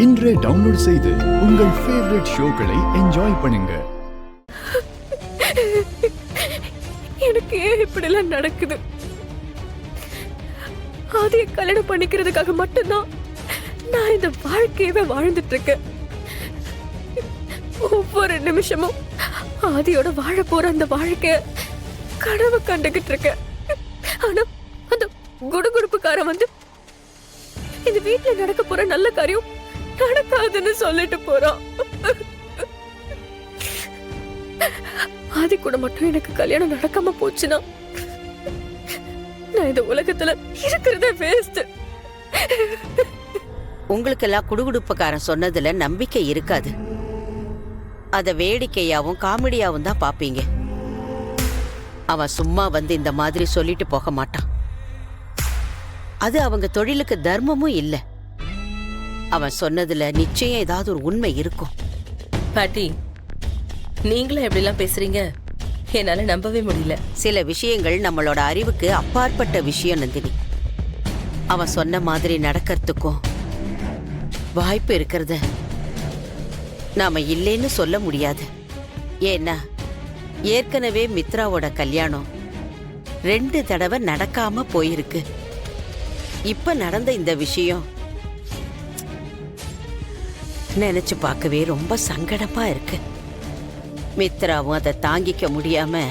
இன்றே டவுன்லோட் செய்து உங்கள் ஃபேவரட் ஷோக்களை என்ஜாய் பண்ணுங்க. எனக்கு ஏன் இப்படி எல்லாம் நடக்குது? ஆதிய கல்யாணம் பண்ணிக்கிறதுக்காக மட்டும்தான் நான் இந்த வாழ்க்கையவே வாழ்ந்துட்டு இருக்கேன். ஒவ்வொரு நிமிஷமும் ஆதியோட வாழ போற அந்த வாழ்க்கைய கனவு கண்டுகிட்டு இருக்கேன். ஆனா அந்த குடுகுடுப்புக்காரன் வந்து இந்த வீட்டுல நடக்க போற நல்ல காரியம் நடக்காதுன்னு சொல்லிட்டு போறான். ஆதி கூட மட்டும் எனக்கு கல்யாணம் நடக்காம போச்சுன்னா நான் இந்த உலகத்துல இருக்கிறதே வேஸ்ட். உங்களுக்கெல்லாம் குடுகுடுப்புக்காரன் சொன்னதுல நம்பிக்கை இருக்காது. அத வேடிக்கையாவும் காமெடியாவும் தான் பாப்பீங்க. அவன் சும்மா வந்து இந்த மாதிரி சொல்லிட்டு போக மாட்டான். அது அவங்க தொழிலுக்கு தர்மமும் இல்ல. அவன் சொன்னதுல நிச்சயம் ஏதாவது ஒரு உண்மை இருக்கும். பாட்டி, நீங்களும் எப்படிலாம் பேசுறீங்க? என்னால நம்பவே முடியல. சில விஷயங்கள் நம்மளோட அறிவுக்கு அப்பாற்பட்ட விஷயம் நந்தினி. அவன் சொன்ன மாதிரி நடக்கிறதுக்கும் வாய்ப்பு இருக்கிறத நாம இல்லைன்னு சொல்ல முடியாது. ஏன்னா ஏற்கனவே மித்ராவோட கல்யாணம் 2 தடவை நடக்காம போயிருக்கு. இப்ப நடந்த இந்த விஷயம் நினைச்சு பார்க்கவே ரொம்ப சங்கடமா இருக்கு. மித்ராவும் அதை தாங்கிக்க முடியாம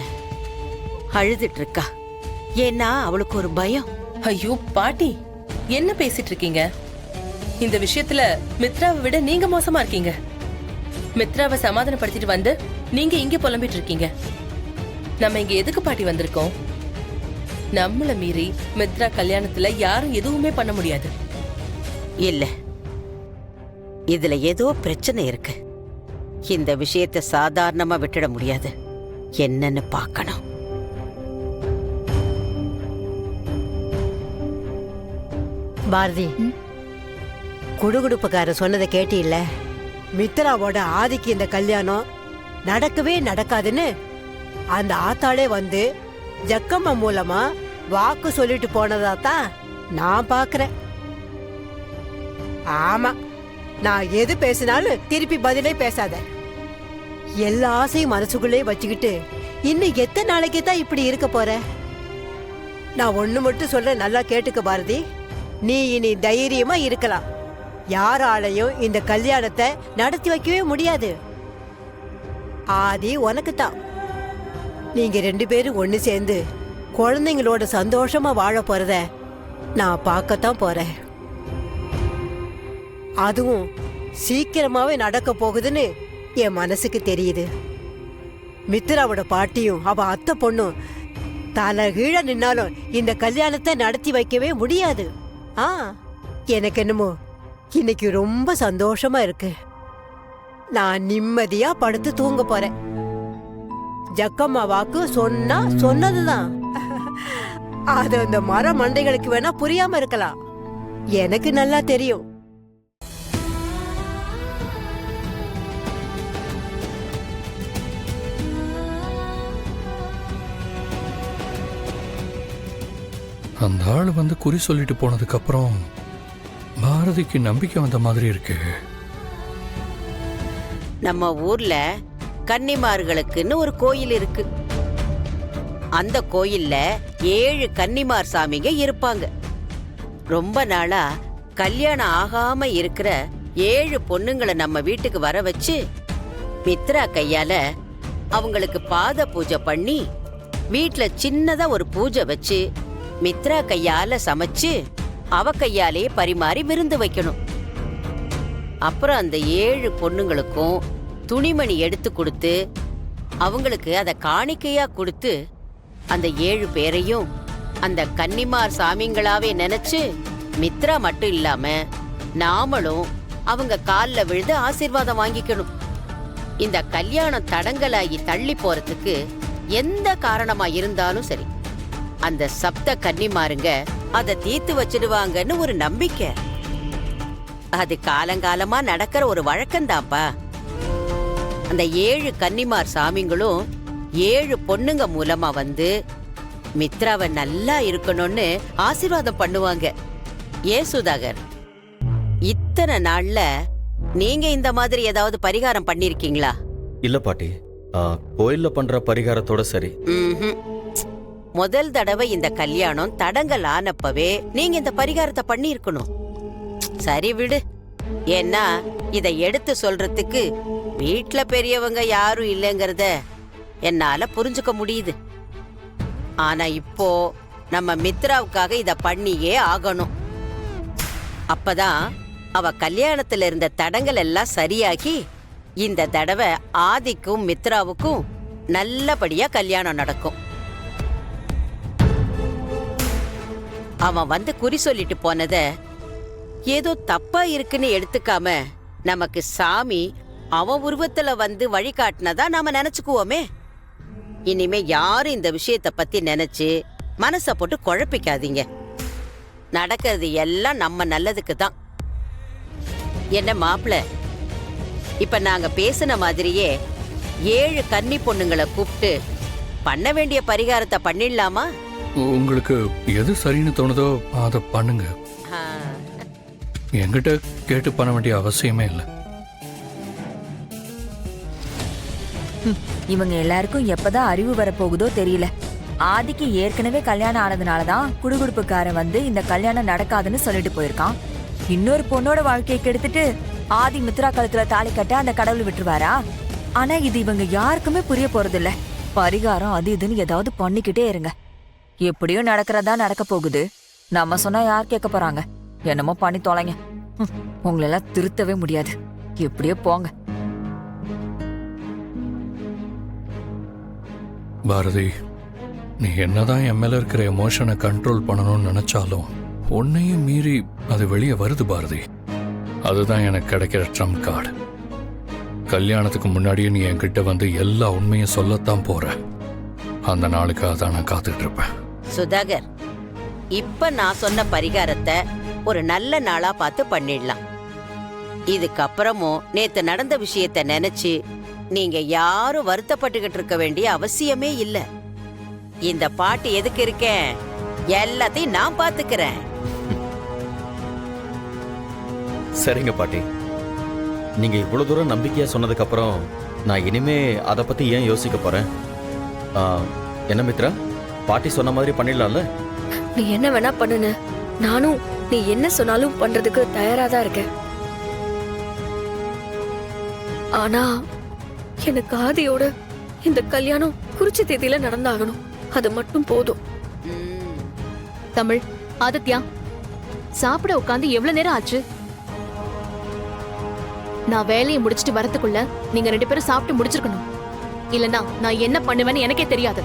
அழுதுட்டு இருக்கா. ஏன்னா அவளுக்கு ஒரு பயம். ஐயோ பாட்டி, என்ன பேசிட்டு இருக்கீங்க? இந்த விஷயத்துல மித்ராவை விட நீங்க மோசமா இருக்கீங்க. மித்ராவை சமாதானப்படுத்திட்டு வந்து நீங்க இங்க புலம்பிட்டு இருக்கீங்க. நம்ம இங்க எதுக்கு பாட்டி வந்திருக்கோம்? நம்மள மீறி மித்ரா கல்யாணத்துல யாரும் எதுவுமே பண்ண முடியாது. இல்ல, இதுல ஏதோ பிரச்சனை இருக்கு. இந்த விஷயத்தை சாதாரணமா விட்டுட முடியாது. என்னன்னு பார்க்கணும். பாரதி, குடுகுடுப்புக்கார சொன்னதை கேட்டில்ல? மித்ராவோட ஆதிக்கு இந்த கல்யாணம் நடக்கவே நடக்காதுன்னு அந்த ஆத்தாளே வந்து ஜக்கம்மா மூலமா வாக்கு சொல்லிட்டு போனதா தான் நான் பாக்குறேன். ஆமா, நான் எது பேசினாலும் திருப்பி பதிலே பேசாத. எல்லா ஆசையும் மனசுக்குள்ளே வச்சுக்கிட்டு இன்னும் எத்தனை நாளைக்கு தான் இப்படி இருக்க போற? நான் ஒண்ணு மட்டும் சொல்ற, நல்லா கேட்டுக்க பாரதி. நீ இனி தைரியமா இருக்கலாம். யாராலையும் இந்த கல்யாணத்தை நடத்தி வைக்கவே முடியாது. ஆதி உனக்குத்தான். நீங்க 2 பேரும் ஒண்ணு சேர்ந்து குழந்தைங்களோட சந்தோஷமா வாழ போறத நான் பார்க்கத்தான் போறேன். அதுவும் சீக்கிரமாவே நடக்க போகுதுன்னு என் மனசுக்கு தெரியுது. மித்ராவோட பாட்டியும் அவ அத்தை பொண்ணும் தலை கீழ நின்னாலும் இந்த கல்யாணத்தை நடத்தி வைக்கவே முடியாது. எனக்கு என்னமோ இன்னைக்கு ரொம்ப சந்தோஷமா இருக்கு. நான் நிம்மதியா படுத்து தூங்க போறேன். ஜக்கம்மா வாக்கு சொன்னா சொன்னதுதான். அது அந்த மர மண்டைகளுக்கு வேணா புரியாம இருக்கலாம். எனக்கு நல்லா தெரியும். அந்த ஆள் வந்து குறி சொல்லிட்டு போனதுக்கு அப்புறம் பாரதிக்கு நம்பிக்கை வந்த மாதிரி இருக்கு. நம்ம ஊர்ல கன்னிமார்களுக்குன்னு ஒரு கோயில் இருக்கு. அந்த கோயில்ல 7 கன்னிமார் சாமிங்க இருப்பாங்க. ரொம்ப நாளா கல்யாணம் ஆகாம இருக்கிற 7 பொண்ணுங்களை நம்ம வீட்டுக்கு வர வச்சு மித்ரா கையால அவங்களுக்கு பாத பூஜை பண்ணி, வீட்டுல சின்னதா ஒரு பூஜை வச்சு மித்ரா கையால சமைச்சு அவ கையாலே பரிமாறி விருந்து வைக்கணும். அப்புறம் அந்த 7 பொண்ணுங்களுக்கும் துணிமணி எடுத்து கொடுத்து அவங்களுக்கு அதை காணிக்கையா கொடுத்து அந்த 7 பேரையும் அந்த கன்னிமார் சாமிங்களாவே நினைச்சு மித்ரா மட்டும் இல்லாம நாமளும் அவங்க கால்ல விழுந்து ஆசீர்வாதம் வாங்கிக்கணும். இந்த கல்யாணம் தடங்கலாகி தள்ளி போறதுக்கு எந்த காரணமா இருந்தாலும் சரி, அந்த சப்த கன்னிமாருங்க அதை தீர்த்து வச்சிடுவாங்கன்னு ஒரு நம்பிக்கை. அது காலங்காலமா நடக்கிற ஒரு வழக்கம்தான்ப்பா. அந்த 7 கன்னிமார் சாமிங்களும் 7 பொண்ணுங்க மூலமா வந்து மித்ராவை நல்லா இருக்கணும்னு ஆசீர்வாதம் பண்ணுவாங்க. ஏன் சுதாகர், இத்தனை நாள்ல நீங்க இந்த மாதிரி ஏதாவது பரிகாரம் பண்ணிருக்கீங்களா? இல்ல பாட்டி, கோயில்ல பண்ற பரிகாரத்தோட சரி. ம்ஹும். முதல் தடவை இந்த கல்யாணம் தடங்கல் ஆனப்பவே நீங்க இந்த பரிகாரத்தை பண்ணிருக்கணும். சரி விடு. ஏன்னா இதை எடுத்து சொல்றதுக்கு வீட்ல பெரியவங்க யாரும் இல்லைங்கிறத என்னால புரிஞ்சுக்க முடியுது. ஆனா இப்போ நம்ம மித்ராவுக்காக இத பண்ணியே ஆகணும். அப்பதான் அவ கல்யாணத்துல இருந்த தடங்கள் எல்லாம் சரியாகி இந்த தடவை ஆதிக்கும் மித்ராவுக்கும் நல்லபடியா கல்யாணம் நடக்கும். அவன் வந்து குறி சொல்லிட்டு போனத ஏதோ தப்பா இருக்குன்னு எடுத்துக்காம நமக்கு சாமி அவன் உருவத்துல வந்து வழிகாட்டினதா நாம நினைச்சுக்குவோமே. இனிமே யாரும் இந்த விஷயத்த பத்தி நினைச்சு மனச போட்டு குழப்பிக்காதீங்க. நடக்கிறது எல்லாம் நம்ம நல்லதுக்கு தான். என்ன மாப்பிள்ள, இப்ப நாங்க பேசின மாதிரியே 7 கன்னி பொண்ணுங்களை கூப்பிட்டு பண்ண வேண்டிய பரிகாரத்தை பண்ணிடலாமா? உங்களுக்கு எது சரின்னு தோணுதோ அதை பண்ணுங்க. ஆ, என்கிட்ட கேட்டு பண்ண வேண்டிய அவசியமே இல்லை. இவங்க எல்லாருக்கும் எப்பதான் அறிவு வரப்போகுதோ தெரியல. ஆதிக்கு ஏற்கனவே கல்யாணம் ஆனதுனாலதான் குடுகுடுப்புக்காரன் வந்து இந்த கல்யாணம் நடக்காதுன்னு சொல்லிட்டு போயிருக்கான். இன்னொரு பொண்ணோட வாழ்க்கையை கெடுத்துட்டு ஆதி மித்ரா கழுத்துல தாலி கட்ட அந்த கடவுள் விட்டுருவாரா? ஆனா இது இவங்க யாருக்குமே புரிய போறது இல்ல. பரிகாரம் அது இதுன்னு ஏதாவது பண்ணிக்கிட்டே இருங்க. எப்படியோ நடக்கிறதா நடக்க போகுது. நம்ம சொன்னா யார் கேட்க போறாங்க? என்னமோ பண்ணி தொலைங்க. உங்களெல்லாம் திருத்தவே முடியாது. எப்படியோ போங்க. பாரதி, நீ என்னதான் என் மேல இருக்கிற எமோஷனை கண்ட்ரோல் பண்ணணும்னு நினைச்சாலும் உன்னையும் மீறி அது வெளியே வருது பாரதி. அதுதான் எனக்கு கிடைக்கிற ட்ரம்ப் கார்டு. கல்யாணத்துக்கு முன்னாடியே நீ என்கிட்ட வந்து எல்லா உண்மையும் சொல்லத்தான் போற. அந்த நாளுக்காக தான் நான் காத்துட்டு இருப்பேன். சுதாகர், இப்ப நான் சொன்ன பரிகாரத்தை ஒரு நல்ல நாளா பார்த்து பண்ணிடலாம். இதுக்கப்புறமும் நேத்து நடந்த விஷயத்த நினைச்சு நீங்க யாரும் வருத்தப்பட்டுகிட்டு இருக்க வேண்டிய அவசியமே இல்ல. இந்த பாட்டு எதுக்கு இருக்கேன், எல்லாத்தையும் நான் பாத்துக்கிறேன். சரிங்க பாட்டி, நீங்க இவ்வளவு தூரம் நம்பிக்கையா சொன்னதுக்கு அப்புறம் நான் இனிமே அதை பத்தி ஏன் யோசிக்க போறேன்? என்ன மித்ரா, பாட்டி சொன்ன மாதிரி பண்ணிடலாம்ல? நீ என்ன வேணா பண்ணுன, நானும் நீ என்ன சொன்னாலும் பண்றதுக்கு தயாரா தான் இருக்கேன். ஆனா எனக்கு ஆதியோட இந்த கல்யாணம் குறிச்ச தேதியில நடந்தாகணும். அது மட்டும் போதும். தமிழ், ஆதித்யா, சாப்பிட உட்காந்து எவ்வளவு நேரம் ஆச்சு? நான் வேலையை முடிச்சிட்டு வரதுக்குள்ள நீங்க 2 பேரும் சாப்பிட்டு முடிச்சிருக்கணும். இல்லனா நான் என்ன பண்ணுவேன்னு எனக்கே தெரியாது.